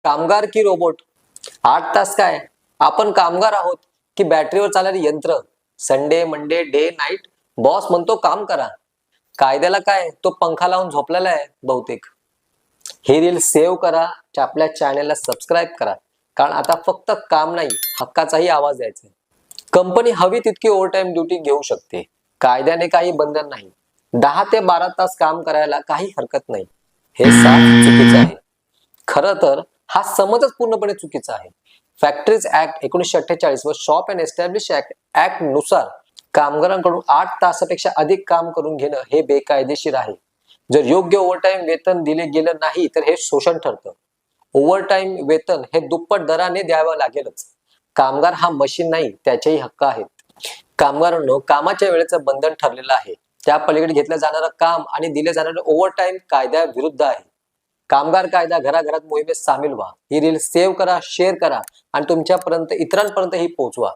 कामगार की रोबोट? 8 तास काय आपण कामगार आहोत की बॅटरीवर चालणारी यंत्र? Sunday Monday day night boss म्हणतो काम करा. कायद्याला काय, तो पंखा लावून झोपलेला आहे बहुतेक. ही रील सेव्ह करा, आपल्या चॅनलला सबस्क्राईब करा, कारण आता फक्त काम नाही, हक्काचाही आवाज द्यायचा. कंपनी हवी तितकी ओव्हरटाईम ड्युटी घेऊ शकते. कायद्याने काही बंधन नाही. 10 ते 12 तास काम करायला काही हरकत नाही. हे साफ चुकीचं आहे. खरं तर हा समजच पूर्णपणे चुकीचा आहे. फॅक्टरीज ऍक्ट 1948 व शॉप अँड एस्टॅब्लिश ऍक्ट नुसार कामगारांकडून 8 तासापेक्षा अधिक काम करून घेणं हे बेकायदेशीर आहे. जर योग्य ओव्हरटाईम वेतन दिले गेलं नाही तर हे शोषण ठरतं. ओव्हरटाईम वेतन हे दुप्पट दराने द्यावं लागेलच. कामगार हा मशीन नाही, त्याचेही हक्क आहेत. कामगारांनो, कामाच्या वेळेचं बंधन ठरलेलं आहे. त्या पलीकडे घेतलं जाणारं काम आणि दिले जाणारे ओव्हरटाईम कायद्याविरुद्ध आहे. कामगार कायदा घराघरात मोहिमेत सामील व्हा. ही रील सेव्ह करा, शेअर करा आणि तुमच्यापर्यंत इतरांपर्यंत ही पोहोचवा.